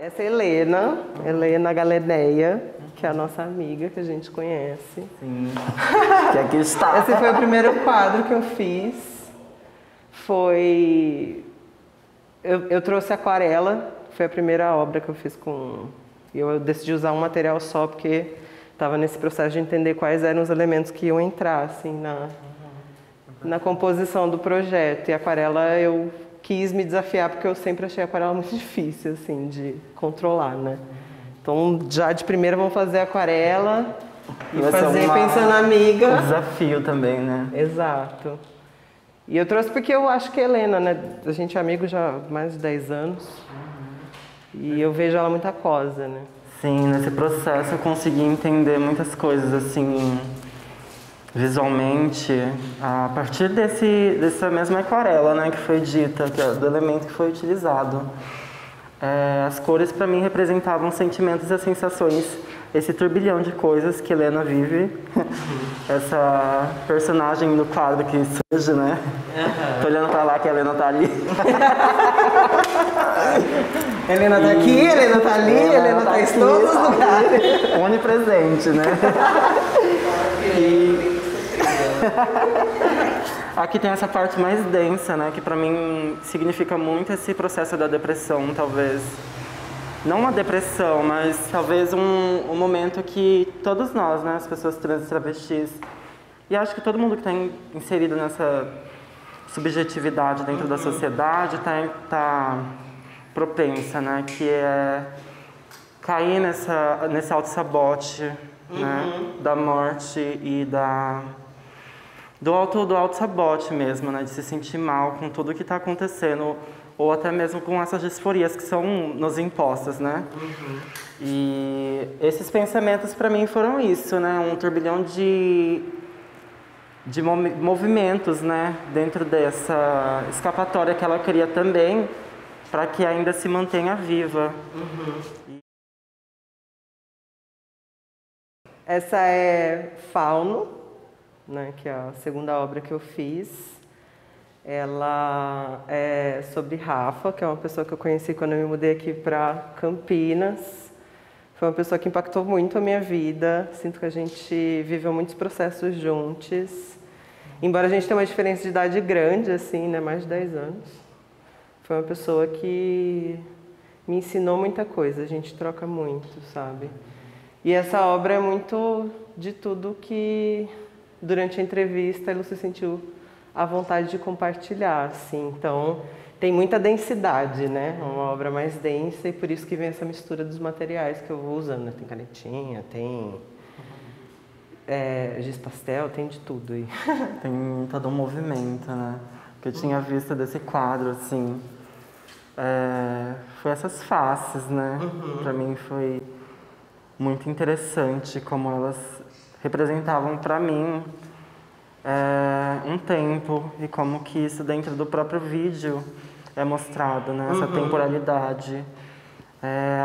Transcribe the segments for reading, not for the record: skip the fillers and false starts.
Essa é Helena Galeneia, que é a nossa amiga, que a gente conhece. Sim, que aqui está. Esse foi o primeiro quadro que eu fiz. Eu trouxe aquarela, foi a primeira obra que eu fiz com... Eu decidi usar um material só, porque estava nesse processo de entender quais eram os elementos que iam entrar, assim, na composição do projeto. E a aquarela eu quis me desafiar, porque eu sempre achei a aquarela muito difícil, assim, de controlar, né? Então, já de primeira vamos fazer aquarela e fazer pensando amiga. Um desafio também, né? Exato. E eu trouxe porque eu acho que a Helena, né? A gente é amigo já há mais de 10 anos. E eu vejo ela muito aquosa, né? Sim, nesse processo eu consegui entender muitas coisas, assim, visualmente, a partir dessa mesma aquarela, né, que foi dita, do elemento que foi utilizado. As cores para mim representavam sentimentos e sensações, esse turbilhão de coisas que Helena vive, essa personagem no quadro que surge, né? Tô olhando para lá que a Helena tá ali. Helena tá aqui, Helena tá ali, Helena tá em todos os lugares. Onipresente, né? Aqui tem essa parte mais densa, né? Que pra mim significa muito esse processo da depressão, talvez. Não uma depressão, mas talvez um momento que todos nós, né? As pessoas trans e travestis, e acho que todo mundo que está inserido nessa subjetividade dentro da sociedade tá propensa, né? Que é cair nesse autossabote, né? Da morte e do auto-sabote mesmo, né? De se sentir mal com tudo que está acontecendo, ou até mesmo com essas disforias que são nos impostas, né? E esses pensamentos para mim foram isso, né? Um turbilhão de movimentos, né? Dentro dessa escapatória que ela cria também, para que ainda se mantenha viva. Essa é Fauno, né, que é a segunda obra que eu fiz. Ela é sobre Rafa, que é uma pessoa que eu conheci quando eu me mudei aqui para Campinas. Foi uma pessoa que impactou muito a minha vida. Sinto que a gente viveu muitos processos juntos. Embora a gente tenha uma diferença de idade grande, assim, né, mais de 10 anos. Foi uma pessoa que me ensinou muita coisa, a gente troca muito, sabe? E essa obra é muito de tudo que, durante a entrevista, ele se sentiu à vontade de compartilhar, assim. Então, tem muita densidade, né? É uma obra mais densa e por isso que vem essa mistura dos materiais que eu vou usando, né? Tem canetinha, tem giz pastel, tem de tudo aí. Tem todo um movimento, né? Que eu tinha visto desse quadro, assim. Foi essas faces, né? Pra mim foi muito interessante como elas representavam para mim um tempo e como que isso dentro do próprio vídeo é mostrado, né? Essa temporalidade.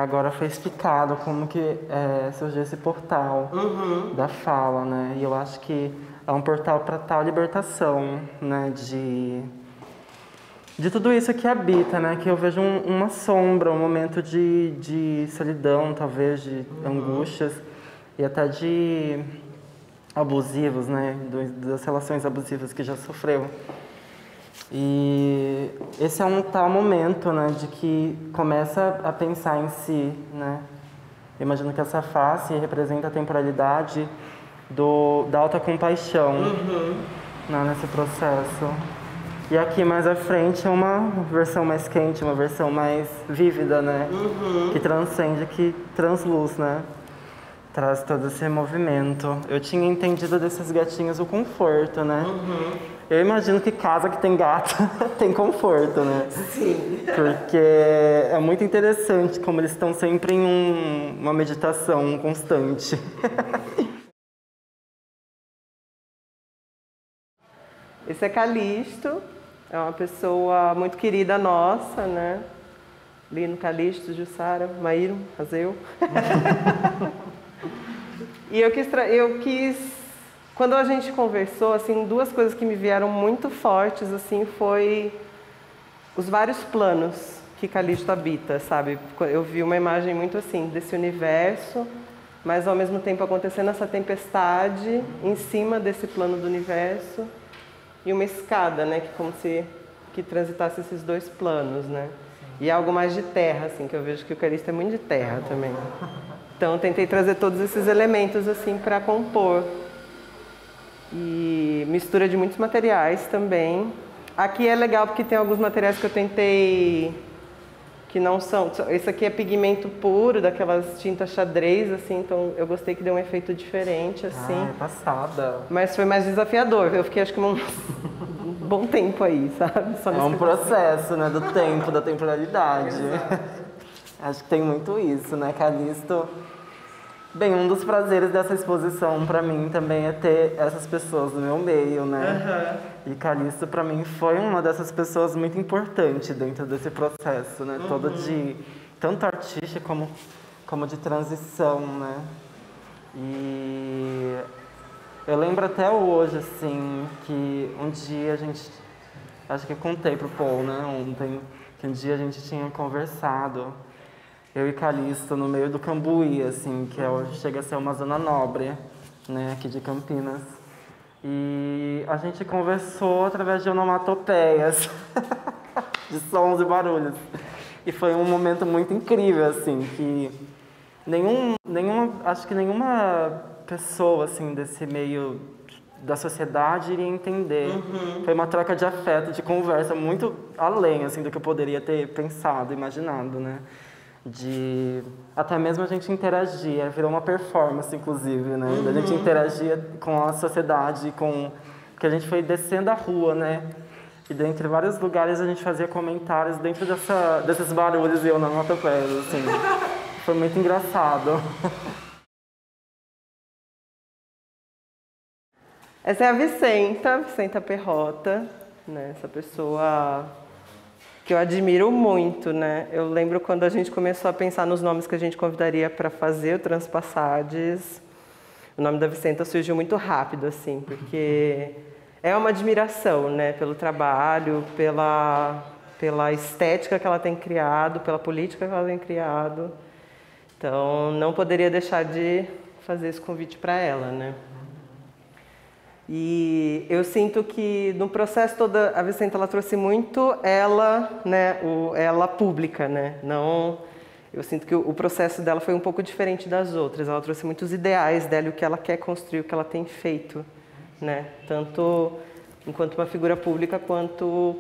Agora foi explicado como que surgiu esse portal da fala, né? E eu acho que é um portal para tal libertação, né? De tudo isso que habita, né? Que eu vejo uma sombra, um momento de solidão, talvez, de angústias e até de abusivos, né? Das relações abusivas que já sofreu. E esse é um tal momento, né? De que começa a pensar em si, né? Eu imagino que essa face representa a temporalidade da autocompaixão, né? Nesse processo. E aqui mais à frente é uma versão mais quente, uma versão mais vívida, né? Que transcende, que transluz, né? Traz todo esse movimento. Eu tinha entendido desses gatinhos o conforto, né? Eu imagino que casa que tem gato tem conforto, né? Sim. Porque é muito interessante como eles estão sempre em uma meditação constante. Esse é Calixto, é uma pessoa muito querida nossa, né? Lino, Calixto, Jussara, Maíro, Razeu. E eu quis, quando a gente conversou, assim, duas coisas que me vieram muito fortes, assim, foi os vários planos que Calixto habita, sabe? Eu vi uma imagem muito assim, desse universo, mas ao mesmo tempo acontecendo essa tempestade em cima desse plano do universo e uma escada, né? Que como se que transitasse esses dois planos, né? E algo mais de terra, assim, que eu vejo que o Calixto é muito de terra também. Então eu tentei trazer todos esses elementos assim para compor. E mistura de muitos materiais também. Aqui é legal porque tem alguns materiais que eu tentei que não são... Esse aqui é pigmento puro, daquelas tintas xadrez, assim, então eu gostei que deu um efeito diferente, assim. Ah, é passada. Mas foi mais desafiador, eu fiquei acho que um bom tempo aí, sabe? É um processo, né, do tempo, da temporalidade. Acho que tem muito isso, né, Calixto? Bem, um dos prazeres dessa exposição pra mim também é ter essas pessoas no meu meio, né? E Calixto pra mim foi uma dessas pessoas muito importante dentro desse processo, né? Todo de tanto artística como de transição, né? E eu lembro até hoje, assim, que um dia a gente, acho que eu contei pro Paul, né, ontem, que um dia a gente tinha conversado, eu e Calixto, no meio do Cambuí, assim, que chega a ser uma zona nobre, né, aqui de Campinas. E a gente conversou através de onomatopeias, de sons e barulhos. E foi um momento muito incrível, assim, que acho que nenhuma pessoa, assim, desse meio da sociedade iria entender. Foi uma troca de afeto, de conversa muito além, assim, do que eu poderia ter pensado, imaginado, né? De até mesmo a gente interagir, virou uma performance, inclusive, né? A gente interagia com a sociedade, que a gente foi descendo a rua, né? E dentre vários lugares a gente fazia comentários dentro desses barulhos e onomatopeias, assim. Foi muito engraçado. Essa é a Vicenta Perrota, né? Essa pessoa que eu admiro muito, né? Eu lembro quando a gente começou a pensar nos nomes que a gente convidaria para fazer o Transpassades, o nome da Vicenta surgiu muito rápido, assim, porque é uma admiração, né? Pelo trabalho, pela estética que ela tem criado, pela política que ela tem criado. Então, não poderia deixar de fazer esse convite para ela, né? E eu sinto que no processo todo a Vicenta ela trouxe muito ela, né, ela pública, né? Não, eu sinto que o processo dela foi um pouco diferente das outras. Ela trouxe muitos ideais dela, o que ela quer construir, o que ela tem feito, né? Tanto enquanto uma figura pública quanto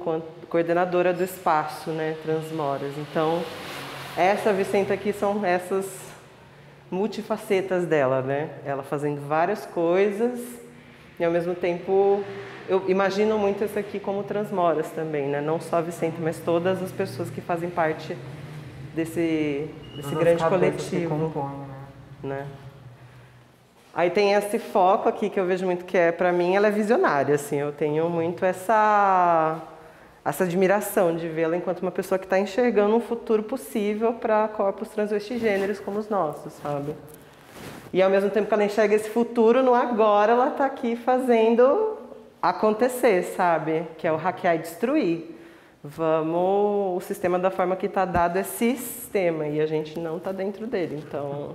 coordenadora do espaço, né, Transmoras. Então, essa Vicenta aqui são essas multifacetas dela, né? Ela fazendo várias coisas. E ao mesmo tempo, eu imagino muito isso aqui como Transmoras também, né? Não só a Vicenta, mas todas as pessoas que fazem parte desse grande coletivo. Compõem, né? Aí tem esse foco aqui que eu vejo muito que para mim, ela é visionária, assim. Eu tenho muito essa admiração de vê-la enquanto uma pessoa que está enxergando um futuro possível para corpos transvestigêneros como os nossos, sabe? E ao mesmo tempo que ela enxerga esse futuro, no agora ela está aqui fazendo acontecer, sabe? Que é o hackear e destruir. O sistema da forma que está dado é sistema e a gente não está dentro dele. Então,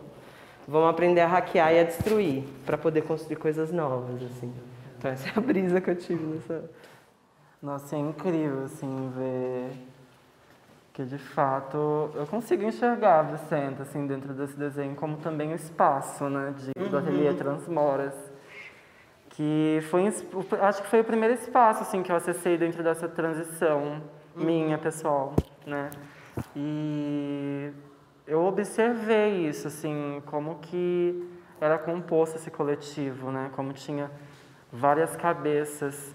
vamos aprender a hackear e a destruir para poder construir coisas novas, assim. Então essa é a brisa que eu tive nessa... Nossa, é incrível, assim, ver que de fato eu consigo enxergar a Vicenta, assim, dentro desse desenho, como também o espaço, né, do Ateliê Transmoras, que foi, acho que foi o primeiro espaço, assim, que eu acessei dentro dessa transição minha, pessoal, né, e eu observei isso, assim, como que era composto esse coletivo, né, como tinha várias cabeças.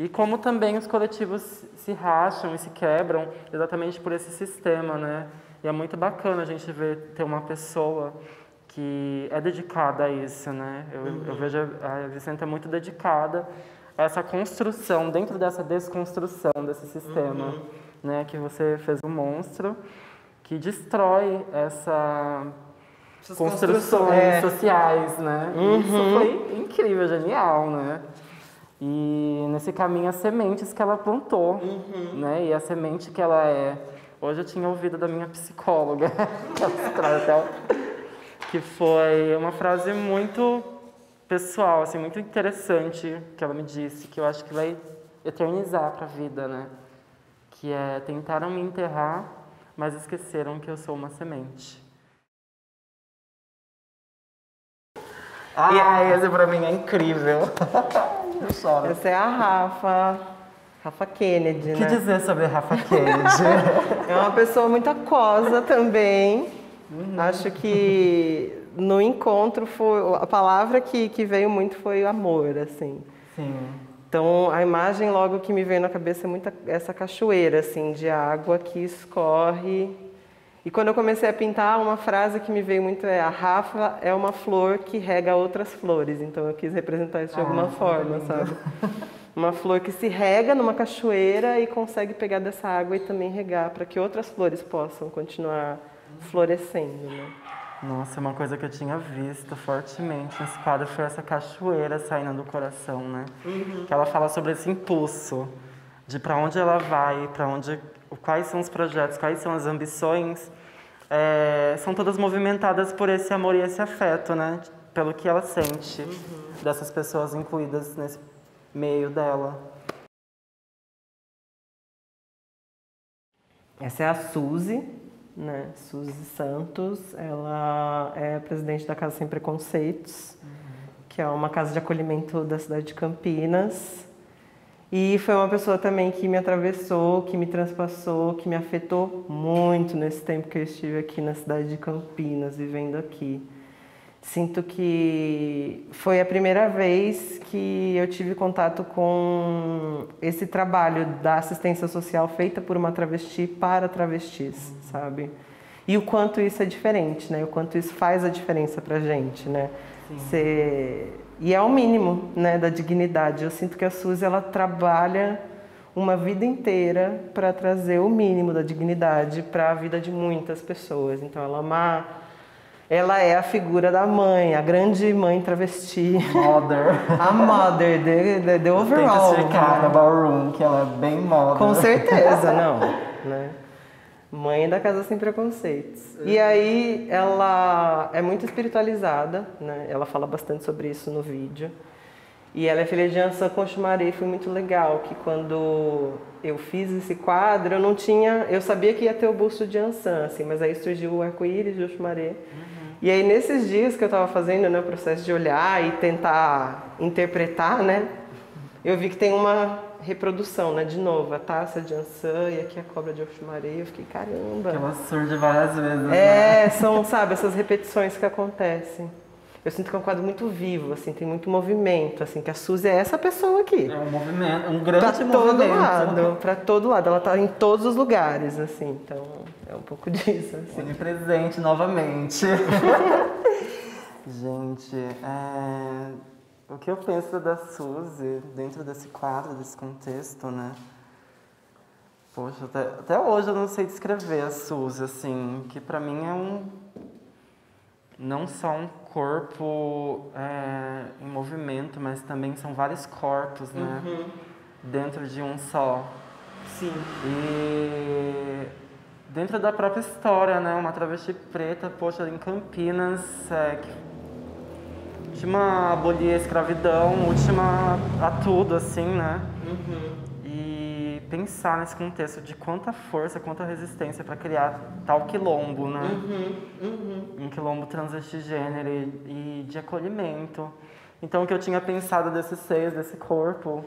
E como também os coletivos se racham e se quebram exatamente por esse sistema, né? E é muito bacana a gente ver, ter uma pessoa que é dedicada a isso, né? Eu vejo a Vicenta muito dedicada a essa construção, dentro dessa desconstrução desse sistema, né? Que você fez um monstro que destrói essas construções sociais, né? Isso foi incrível, genial, né? E nesse caminho as sementes que ela plantou, né? E a semente que ela é Hoje eu tinha ouvido da minha psicóloga, que foi uma frase muito pessoal, assim, muito interessante que ela me disse, que eu acho que vai eternizar para a vida, né? Que é: tentaram me enterrar, mas esqueceram que eu sou uma semente. Esse pra mim é incrível. Eu choro. Essa é a Rafa Kennedy, O que né? dizer sobre Rafa Kennedy? É uma pessoa muito aquosa também. Acho que no encontro a palavra que veio muito foi amor, assim. Sim. Então, a imagem logo que me veio na cabeça é muito essa cachoeira, assim, de água que escorre. E quando eu comecei a pintar, uma frase que me veio muito é: a Rafa é uma flor que rega outras flores. Então, eu quis representar isso de alguma forma, sabe? Uma flor que se rega numa cachoeira e consegue pegar dessa água e também regar para que outras flores possam continuar florescendo, né? Nossa, uma coisa que eu tinha visto fortemente nesse quadro foi essa cachoeira saindo do coração, né? Que ela fala sobre esse impulso de para onde ela vai, quais são os projetos, quais são as ambições, são todas movimentadas por esse amor e esse afeto, né? Pelo que ela sente dessas pessoas incluídas nesse meio dela. Essa é a Suzy, né? Suzy Santos. Ela é presidente da Casa Sem Preconceitos, que é uma casa de acolhimento da cidade de Campinas. E foi uma pessoa também que me atravessou, que me transpassou, que me afetou muito nesse tempo que eu estive aqui na cidade de Campinas, vivendo aqui. Sinto que foi a primeira vez que eu tive contato com esse trabalho da assistência social feita por uma travesti para travestis, sabe? E o quanto isso é diferente, né? O quanto isso faz a diferença pra gente, né? E é o mínimo, né, da dignidade. Eu sinto que a Suzy, ela trabalha uma vida inteira para trazer o mínimo da dignidade para a vida de muitas pessoas. Então, ela é a figura da mãe, a grande mãe travesti. Mother. A mother, the overall. Tem que explicar na ballroom que ela é bem mother. Com certeza, não. Né? Mãe da Casa Sem Preconceitos. E aí ela é muito espiritualizada, né? Ela fala bastante sobre isso no vídeo. E ela é filha de Ansan Conchumaré. Foi muito legal que quando eu fiz esse quadro, eu sabia que ia ter o busto de Ansan, assim, mas aí surgiu o arco-íris de Oxumaré. E aí nesses dias que eu estava fazendo, né, o processo de olhar e tentar interpretar, né, eu vi que tem uma reprodução, né, de novo, a taça de Ansan e aqui a cobra de Oxumaré. Eu fiquei, caramba. Que ela surge várias vezes, né? São, sabe, essas repetições que acontecem. Eu sinto que é um quadro muito vivo, assim, tem muito movimento, assim, que a Suzy é essa pessoa aqui. É um movimento, um grande movimento. Pra todo lado, ela tá em todos os lugares, assim, então é um pouco disso, assim. Onipresente novamente. Gente, o que eu penso da Suzy dentro desse quadro, desse contexto, né? Poxa, até hoje eu não sei descrever a Suzy, assim, que pra mim é não só um corpo em movimento, mas também são vários corpos, né? Dentro de um só. Sim. E dentro da própria história, né? Uma travesti preta, poxa, em Campinas, que última abolir a escravidão, última a tudo, assim, né? E pensar nesse contexto de quanta força, quanta resistência para criar tal quilombo, né? Um quilombo transgênero e de acolhimento. Então, o que eu tinha pensado desses seios, desse corpo,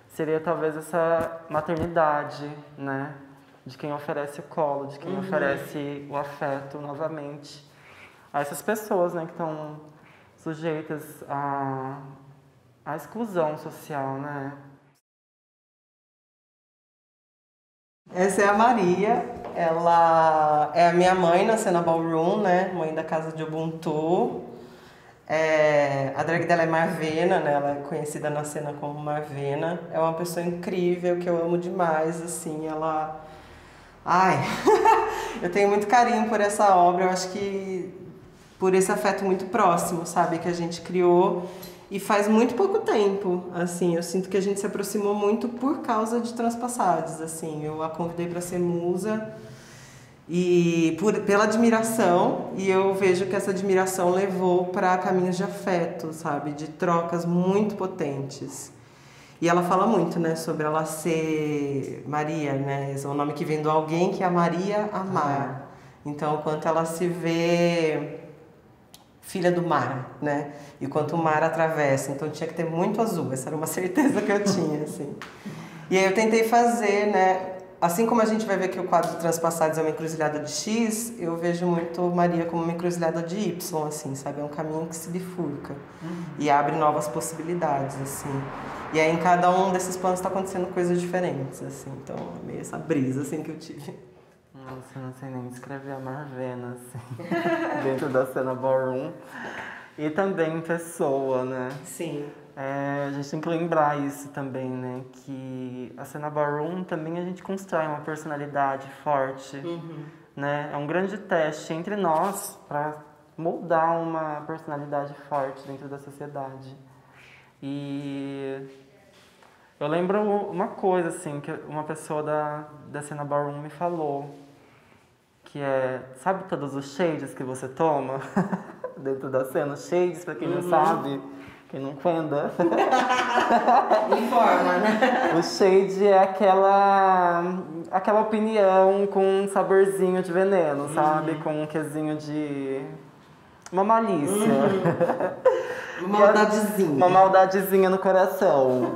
seria talvez essa maternidade, né? De quem oferece o colo, de quem oferece o afeto novamente a essas pessoas, né? Que estão sujeitas à exclusão social, né? Essa é a Maria, ela é a minha mãe na cena ballroom, né? Mãe da casa de Ubuntu. A drag dela é Marvena, né? Ela é conhecida na cena como Marvena. É uma pessoa incrível, que eu amo demais, assim, ela... Ai, eu tenho muito carinho por essa obra, eu acho que por esse afeto muito próximo, sabe? Que a gente criou e faz muito pouco tempo, assim, eu sinto que a gente se aproximou muito por causa de Transpassados, assim. Eu a convidei para ser musa pela admiração, e eu vejo que essa admiração levou para caminhos de afeto, sabe, de trocas muito potentes. E ela fala muito, né, sobre ela ser Maria, né, esse é um nome que vem do alguém que é Maria amar. Então, o quanto ela se vê filha do mar, né, e o quanto o mar atravessa, então tinha que ter muito azul, essa era uma certeza que eu tinha, assim. E aí eu tentei fazer, né, assim como a gente vai ver que o quadro Transpassados é uma encruzilhada de X, eu vejo muito Maria como uma encruzilhada de Y, assim, sabe? É um caminho que se bifurca e abre novas possibilidades, assim. E aí em cada um desses planos está acontecendo coisas diferentes, assim. Então é meio essa brisa, assim, que eu tive. Nossa, eu não sei nem descrever a Marvena, assim, dentro da cena ballroom. E também em pessoa, né? Sim. A gente tem que lembrar isso também, né? Que a cena ballroom também a gente constrói uma personalidade forte, né? É um grande teste entre nós para moldar uma personalidade forte dentro da sociedade. E eu lembro uma coisa, assim, que uma pessoa da cena ballroom me falou, que sabe todos os shades que você toma dentro da cena? Shades, pra quem não sabe, quem não conhece. Informa, né? O shade é aquela opinião com um saborzinho de veneno, sabe? Com um quezinho de... uma malícia. Uma maldadezinha. Uma maldadezinha no coração.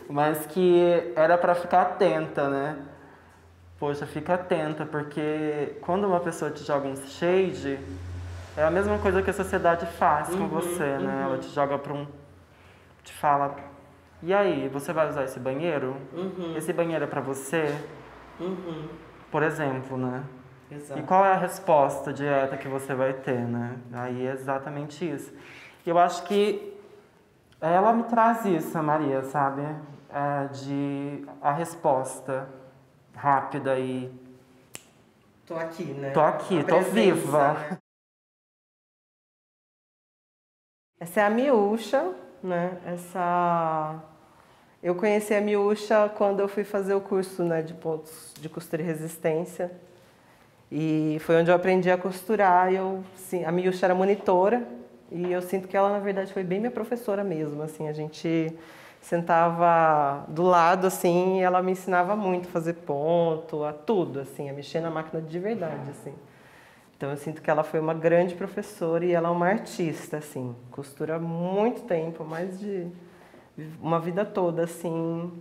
Mas que era pra ficar atenta, né? Poxa, fica atenta, porque quando uma pessoa te joga um shade, é a mesma coisa que a sociedade faz com você, né? Ela te joga te fala, e aí, você vai usar esse banheiro? Esse banheiro é pra você? Por exemplo, né? Exato. E qual é a resposta direta que você vai ter, né? Aí é exatamente isso. Eu acho que ela me traz isso, a Maria, sabe? A resposta rápida e... Tô aqui, né? Tô aqui, tô viva. Né? Essa é a Miúcha, né? Eu conheci a Miúcha quando eu fui fazer o curso, né, de pontos de costura e resistência. E foi onde eu aprendi a costurar. Sim, a Miúcha era monitora e eu sinto que ela, na verdade, foi bem minha professora mesmo. Assim, a gente sentava do lado, assim, e ela me ensinava muito a fazer ponto, a tudo, assim, a mexer na máquina de verdade, assim. Então eu sinto que ela foi uma grande professora e ela é uma artista, assim, costura há muito tempo, mais de uma vida toda, assim.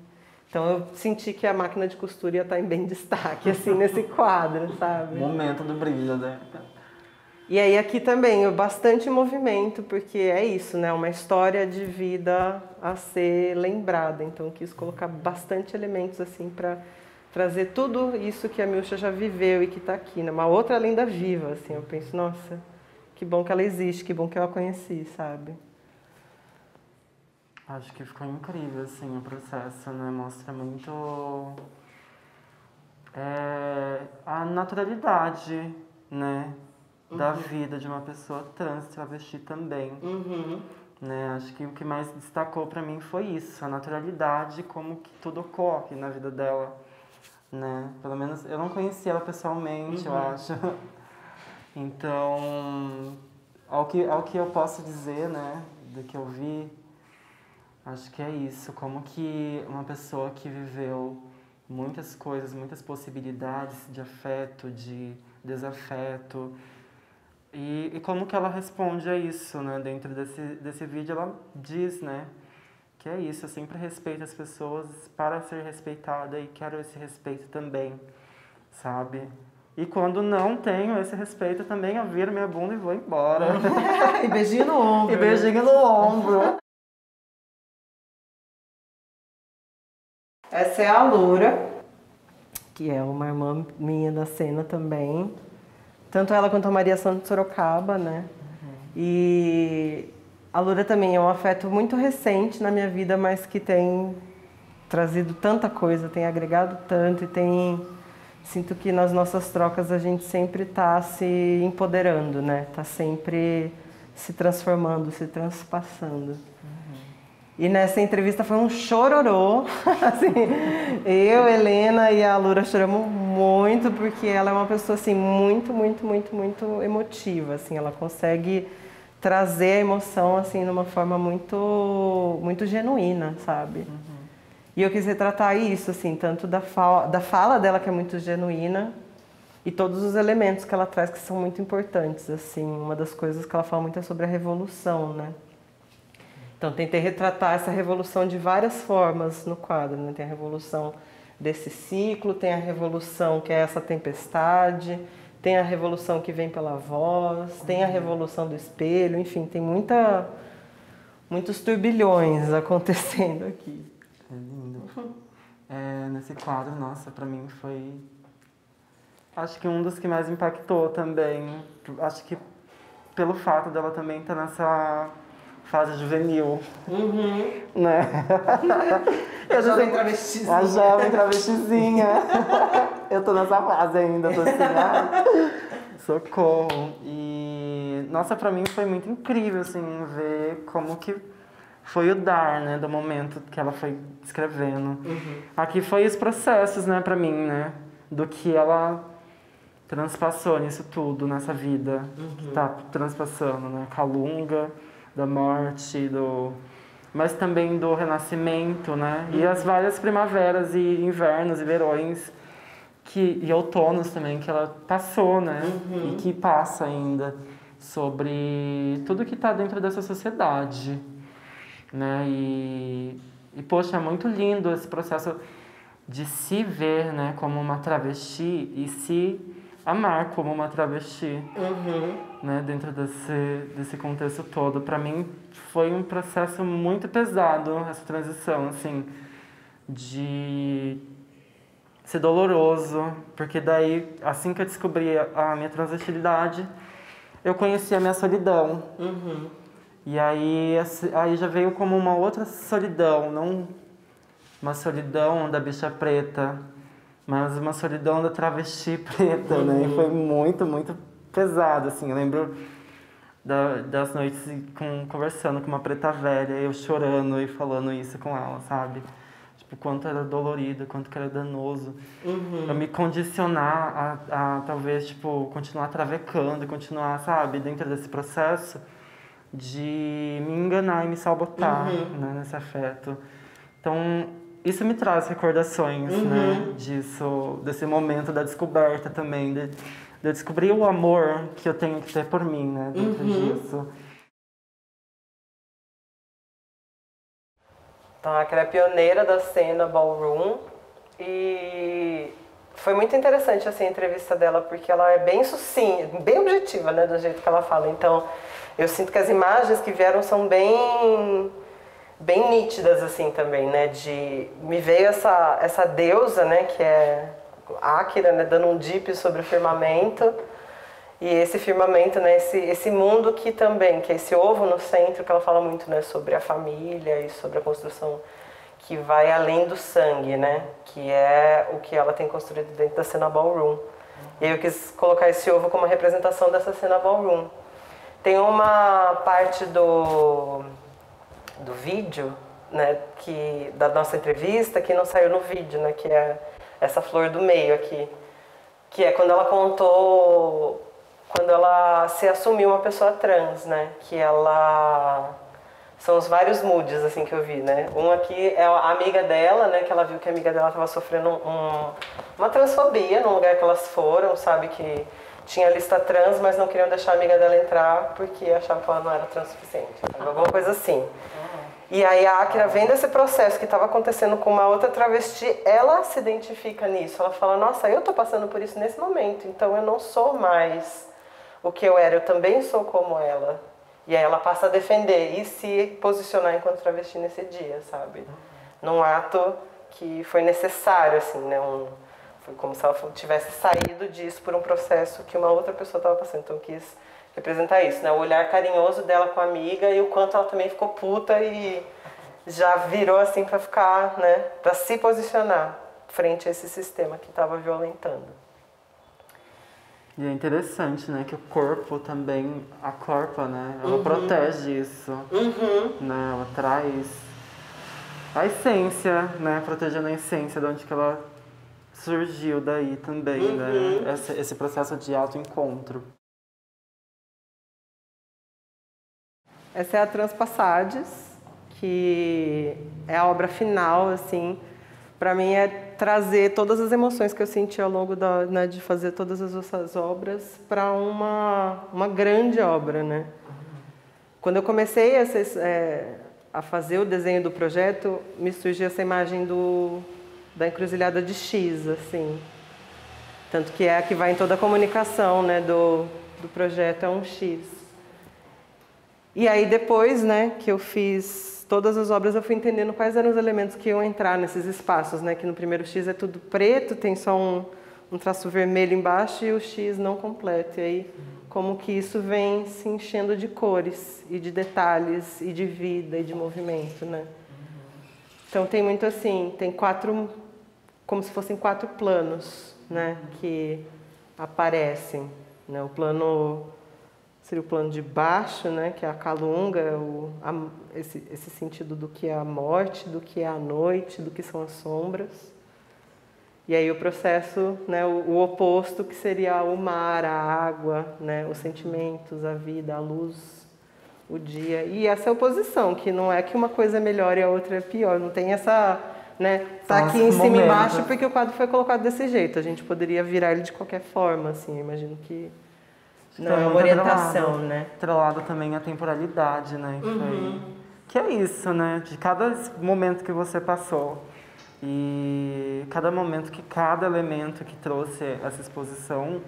Então eu senti que a máquina de costura ia estar em bem destaque, assim, nesse quadro, sabe? Momento do brilho, né? E aí aqui também, bastante movimento, porque é isso, né? Uma história de vida a ser lembrada. Então eu quis colocar bastante elementos, assim, para trazer tudo isso que a Miúcha já viveu e que está aqui, né? Uma outra lenda viva, assim. Eu penso, nossa, que bom que ela existe, que bom que eu a conheci, sabe? Acho que ficou incrível, assim, o processo, né? Mostra muito a naturalidade, né? Da vida de uma pessoa trans, travesti também. Né? Acho que o que mais destacou pra mim foi isso, a naturalidade, como que tudo ocorre na vida dela. Né? Pelo menos eu não conhecia ela pessoalmente, eu acho. Então, ao que eu posso dizer, né, do que eu vi, acho que é isso, como que uma pessoa que viveu muitas coisas, muitas possibilidades de afeto, de desafeto, e como que ela responde a isso, né? Dentro desse vídeo ela diz, né, que é isso, eu sempre respeito as pessoas para ser respeitada e quero esse respeito também, sabe? E quando não tenho esse respeito também, eu viro minha bunda e vou embora. E beijinho no ombro. E beijinho no ombro. Essa é a Loura, que é uma irmã minha da cena também. Tanto ela quanto a Maria Santos Sorocaba, né? E a Loura também é um afeto muito recente na minha vida, mas que tem trazido tanta coisa, tem agregado tanto e sinto que nas nossas trocas a gente sempre está se empoderando, né? Está sempre se transformando, se transpassando. E nessa entrevista foi um chororô, assim, eu, Helena e a Loura choramos muito, porque ela é uma pessoa, assim, muito, muito, muito, muito emotiva, assim, ela consegue trazer a emoção, assim, de uma forma muito, muito genuína, sabe? E eu quis retratar isso, assim, tanto da fala dela, que é muito genuína, e todos os elementos que ela traz que são muito importantes, assim. Uma das coisas que ela fala muito é sobre a revolução, né? Então, tentei retratar essa revolução de várias formas no quadro, né? Tem a revolução desse ciclo, tem a revolução que é essa tempestade, tem a revolução que vem pela voz, tem a revolução do espelho, enfim, tem muitos turbilhões acontecendo aqui. É lindo. Nesse quadro, nossa, pra mim foi... Acho que um dos que mais impactou também. Acho que pelo fato dela também estar nessa fase juvenil. Né? A jovem travestizinha. A jovem travestizinha. Eu tô nessa fase ainda, tô assim, socorro. E, nossa, pra mim foi muito incrível, assim, ver como que foi o dar, né, do momento que ela foi escrevendo. Aqui foi os processos, né, pra mim, né, do que ela transpassou nisso tudo, nessa vida que tá transpassando, né, Calunga, da morte, mas também do renascimento, né, e as várias primaveras e invernos e verões e outonos também que ela passou, né, e que passa ainda sobre tudo que tá dentro dessa sociedade, né, e poxa, é muito lindo esse processo de se ver, né, como uma travesti e se amar como uma travesti, né, dentro desse contexto todo. Para mim foi um processo muito pesado essa transição, assim, de ser doloroso, porque daí, assim que eu descobri a minha transexualidade, eu conheci a minha solidão. E aí já veio como uma outra solidão, não uma solidão da bicha preta, mas uma solidão da travesti preta, né? E foi muito, muito pesado, assim. Eu lembro das noites conversando com uma preta velha, eu chorando e falando isso com ela, sabe? Tipo, quanto era dolorido, quanto que era danoso. Eu me condicionar a talvez, tipo, continuar travecando, continuar, sabe, dentro desse processo de me enganar e me sabotar, né, nesse afeto. Então, isso me traz recordações, né, desse momento da descoberta também, de eu descobrir o amor que eu tenho que ter por mim, né, dentro disso. Então, ela é pioneira da cena ballroom e foi muito interessante assim, a entrevista dela, porque ela é bem sucinta, bem objetiva, né, do jeito que ela fala. Então, eu sinto que as imagens que vieram são bem nítidas assim também, né? Me veio essa deusa, né? Que é Áquila, né? Dando um dip sobre o firmamento. E esse firmamento, né? Esse mundo que também, que é esse ovo no centro, que ela fala muito, né? Sobre a família e sobre a construção que vai além do sangue, né? Que é o que ela tem construído dentro da cena ballroom. E aí eu quis colocar esse ovo como uma representação dessa cena ballroom. Tem uma parte do vídeo, né, da nossa entrevista, que não saiu no vídeo, né, que é essa flor do meio aqui, que é quando ela contou, quando ela se assumiu uma pessoa trans, né, que ela... São os vários moods, assim, que eu vi, né. Um aqui é a amiga dela, né, que ela viu que a amiga dela estava sofrendo uma transfobia no lugar que elas foram, sabe, que tinha lista trans, mas não queriam deixar a amiga dela entrar porque achavam que ela não era trans o suficiente. Alguma coisa assim. E aí a Akira, vendo esse processo que estava acontecendo com uma outra travesti, ela se identifica nisso. Ela fala, nossa, eu tô passando por isso nesse momento, então eu não sou mais o que eu era, eu também sou como ela. E aí ela passa a defender e se posicionar enquanto travesti nesse dia, sabe? Num ato que foi necessário, assim, né? Foi como se ela tivesse saído disso por um processo que uma outra pessoa estava passando. Então eu quis representar isso, né? O olhar carinhoso dela com a amiga e o quanto ela também ficou puta e já virou assim para ficar, né? Para se posicionar frente a esse sistema que estava violentando. E é interessante, né? Que o corpo também, a corpa, né? Ela protege isso, né? Ela traz a essência, né? Protegendo a essência de onde que ela surgiu daí também, né? Esse processo de autoencontro. Essa é a Transpassades, que é a obra final, assim. Para mim é trazer todas as emoções que eu senti ao longo né, de fazer todas essas obras para uma grande obra, né? Quando eu comecei a fazer o desenho do projeto, me surgiu essa imagem da encruzilhada de X, assim. Tanto que é a que vai em toda a comunicação, né, do projeto, é um X. E aí depois, né, que eu fiz todas as obras, eu fui entendendo quais eram os elementos que iam entrar nesses espaços, né, que no primeiro X é tudo preto, tem só um traço vermelho embaixo e o X não completo. E aí, como que isso vem se enchendo de cores e de detalhes e de vida e de movimento, né? Então tem muito assim, tem como se fossem 4 planos, né, que aparecem, né? O plano seria o plano de baixo, né, que é a calunga, esse sentido do que é a morte, do que é a noite, do que são as sombras. E aí o processo, né, o oposto, que seria o mar, a água, né, os sentimentos, a vida, a luz, o dia. E essa oposição, que não é que uma coisa é melhor e a outra é pior, não tem essa, né, tá aqui em cima e embaixo porque o quadro foi colocado desse jeito. A gente poderia virar ele de qualquer forma, assim, eu imagino que não é uma orientação, né? Atrelado também a temporalidade, né? Que é isso, né? De cada momento que você passou e cada momento que cada elemento que trouxe essa exposição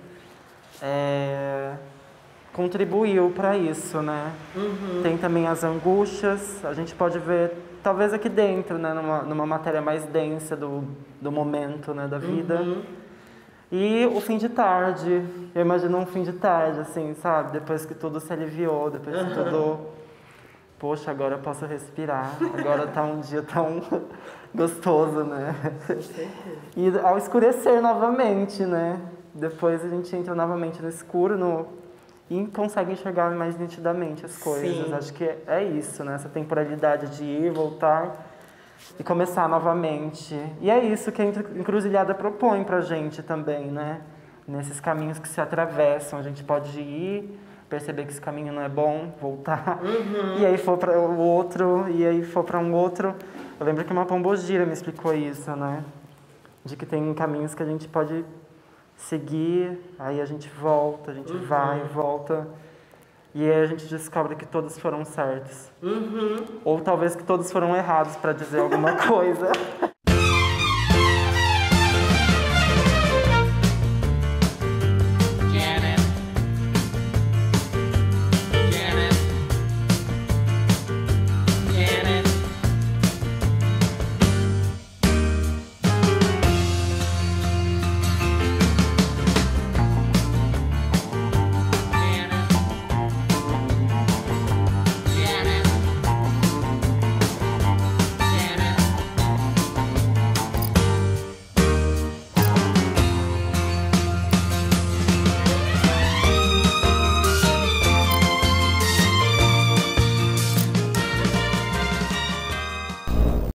contribuiu para isso, né? Tem também as angústias, a gente pode ver, talvez aqui dentro, né? Numa matéria mais densa do momento, né? Da vida. E o fim de tarde, eu imagino um fim de tarde, assim, sabe? Depois que tudo se aliviou, depois que tudo... Poxa, agora eu posso respirar, agora tá um dia tão gostoso, né? E ao escurecer novamente, né? Depois a gente entra novamente no escuro e consegue enxergar mais nitidamente as coisas. Sim. Acho que é isso, né? Essa temporalidade de ir, voltar e começar novamente. E é isso que a encruzilhada propõe pra gente também, né? Nesses caminhos que se atravessam, a gente pode ir, perceber que esse caminho não é bom, voltar, e aí for para o outro, e aí for para um outro. Eu lembro que uma pombogira me explicou isso, né? De que tem caminhos que a gente pode seguir, aí a gente volta, a gente vai e volta. E aí a gente descobre que todos foram certos. Ou talvez que todos foram errados, para dizer alguma coisa.